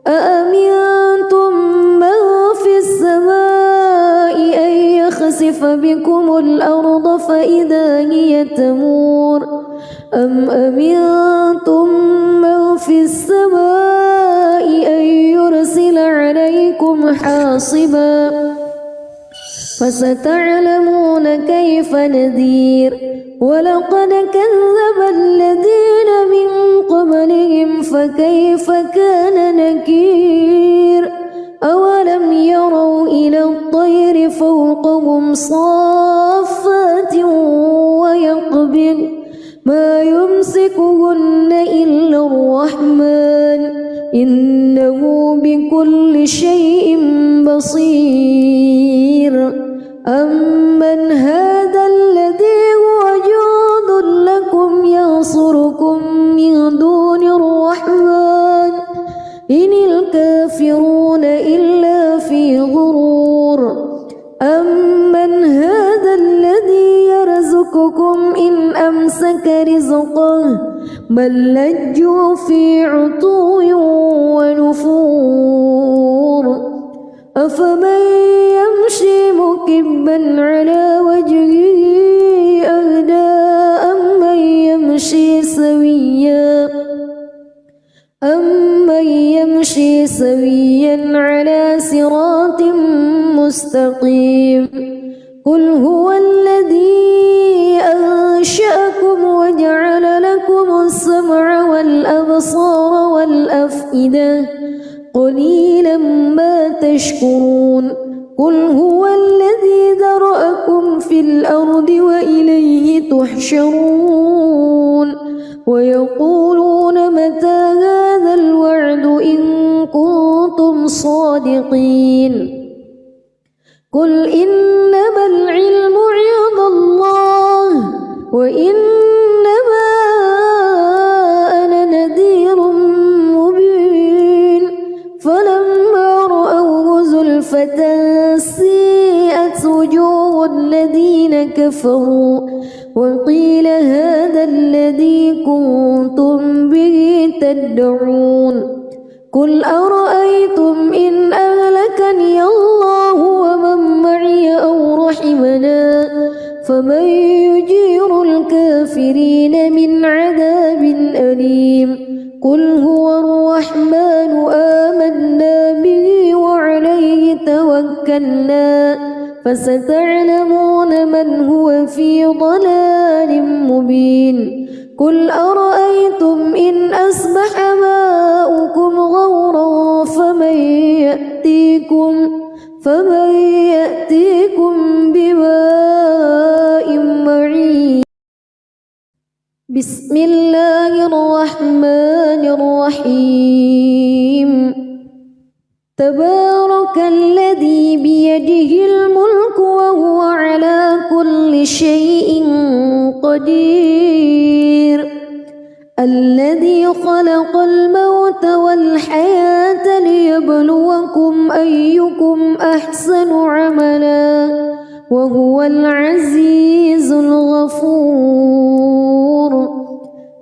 أأمنتم من في السماء أن يخسف بكم الأرض فإذا هي تمور أم أمنتم من في السماء أن يرسل عليكم حاصبا فستعلمون كيف نذير ولقد كذب الذين من قبلهم فكيف كان نكير أولم يروا إلى الطير فوقهم صافات ويقبض ما يمسكهن إلا الرحمن إنه بكل شيء بصير أمن هذا الذي هو جند لكم ينصركم من دون إن الكافرون إلا في غرور أمن هذا الذي يرزقكم إن أمسك رزقه بل لجوا في عتو ونفور أفمن يمشي مكبا على وجهه أهدى أمن يمشي سويا على صراط مستقيم قل هو الذي أنشأكم وجعل لكم السمع والأبصار والأفئدة قليلا ما تشكرون قل هو الذي ذرأكم في الأرض وإليه تحشرون ويقولون متى هذا الوعد إن كنتم صادقين قل إنما العلم عند الله وإنما أنا نذير مبين فلما رأوه زلفة سيئت وجوه الذين كفروا وقيل هذا الذي كنتم به تدعون قل أرأيتم إن أهلكني الله ومن معي أو رحمنا فمن يجير الكافرين من عذاب أليم قل هو الرحمن آمنا به وعليه توكلنا فستعلمون من هو في ضلال مبين قل أرأيتم إن أصبح ماؤكم غورا فمن يأتيكم بماء معين بسم الله الرحمن الرحيم تبارك الذي بيده الملك وهو على كل شيء قدير الذي خلق الموت والحياة ليبلوكم أيكم أحسن عملا وهو العزيز الغفور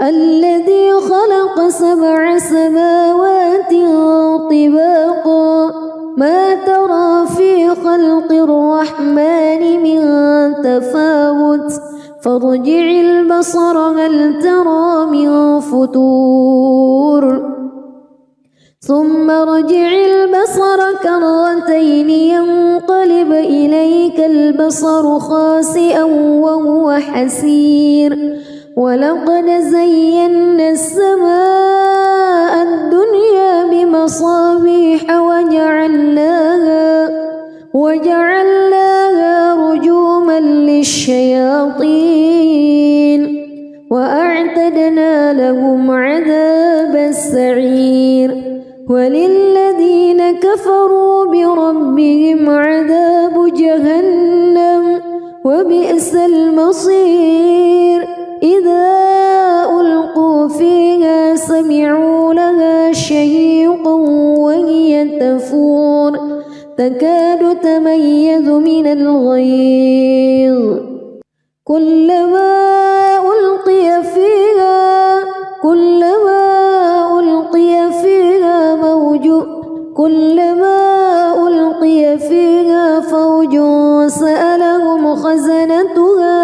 الذي خلق 7 سماوات طباقا ما ترى في خلق الرحمن من تفاوت فارجع البصر هل ترى من فتور ثم ارجع البصر كرتين ينقلب إليك البصر خاسئا وهو حسير ولقد زينا السماء الدنيا بمصابيح وجعلناها رجوما للشياطين وأعتدنا لهم عذاب السعير وللذين كفروا بربهم عذاب جهنم وبئس المصير إذا ألقوا فيها سمعوا لها شهيقا وهي تفور تكاد تميز من الغيظ كلما ألقي فيها فوج سألهم خزنتها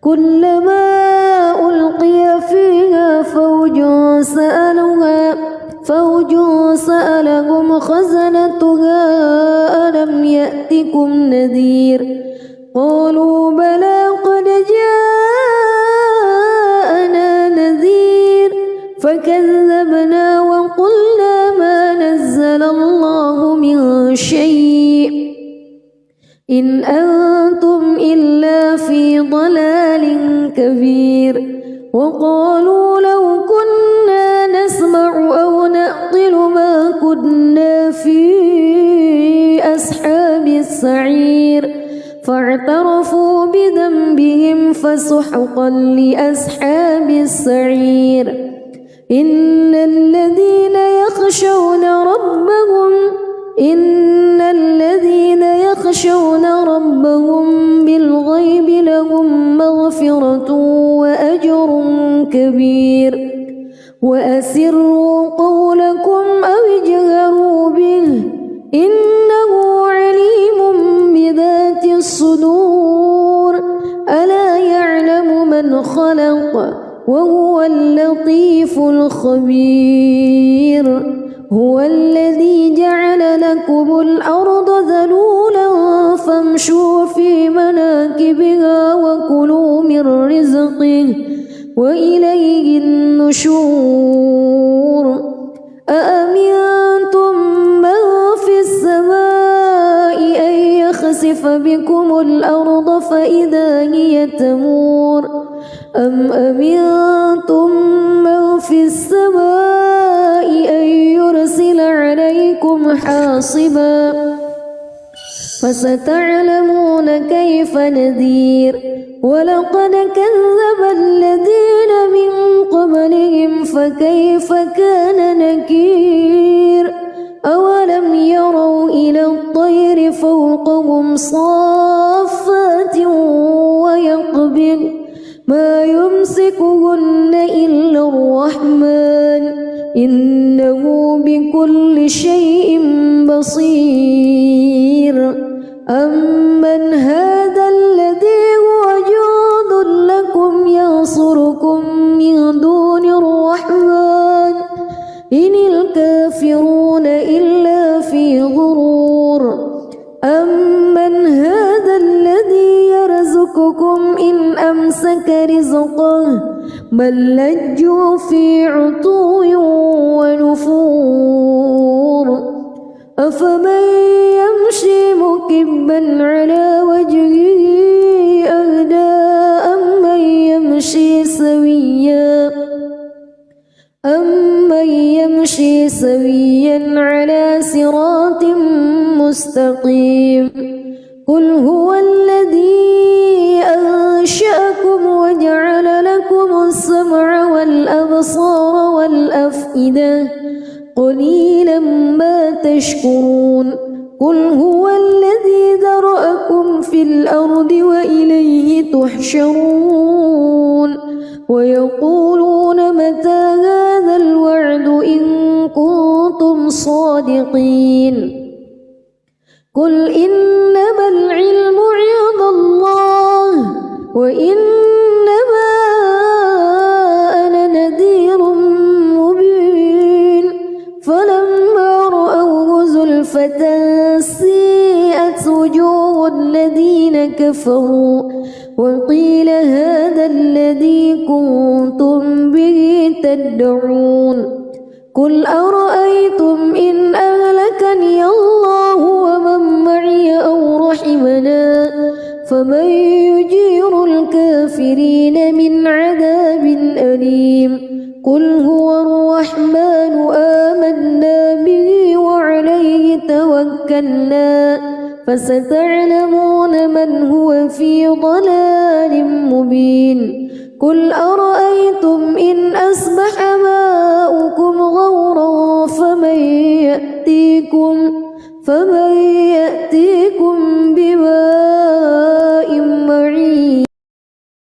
كلما ألقي فيها فوج سألهم خزنتها ألم يأتكم نذير قالوا بلى قد جاءنا نذير فكذبنا وقلنا ما نزل الله من شيء إن أنتم إلا في ضلال كبير وقالوا لو كنا نسمع أو نعقل ما كنا في أصحاب السعير فاعترفوا بذنبهم فسحقا لأصحاب السعير إن الذين يخشون ربهم بالغيب لهم مغفرة وأجر كبير وأسروا قولكم أو اجهروا به إنه عليم بذات الصدور ألا يعلم من خلق وهو اللطيف الخبير هو الذي جعل لكم الأرض ذلولا فامشوا في مناكبها وكلوا من رزقه وإليه النشور أأمنتم من في السماء أن يخسف بكم الأرض فإذا هي تمور أم أمنتم من في السماء أن يرسل عليكم حاصبا فستعلمون كيف نذير ولقد كذب الذين من قبلهم فكيف كان نكير أولم يروا إلى الطير فوقهم صافات ويقبض ما يمسكهن إلا الرحمن إنه بكل شيء بصير أمن هذا الذي هو جند لكم ينصركم من دون الرحمن إن الكافرون إلا في غرور أمن هذا الذي يرزقكم إن أمسك رزقه بل لجوا في عتو ونفور أفمن يمشي مكبا على وجهه أهدى أمن يمشي سويا على صراط مستقيم قل هو الذي أنشأكم وجعل لكم السمع والأبصار والأفئدة قليلا ما تشكرون قل هو الذي ذرأكم في الأرض وإليه تحشرون ويقولون متى هذا الوعد إن كنتم صادقين قل إنما العلم عند الله وإنما أنا نذير مبين فلما رأوه زلفة سيئت وجوه الذين كفروا وقيل هذا الذي كنتم به تدعون قل أرأيتم إن أهلكني الله ومن معي أو رحمنا فمن يجير الكافرين من عذاب أليم قل هو الرحمن آمنا به وعليه توكلنا فستعلمون من هو في ضلال مبين قل أرأيتم إن أصبح ماؤكم غورا فمن يأتيكم بماء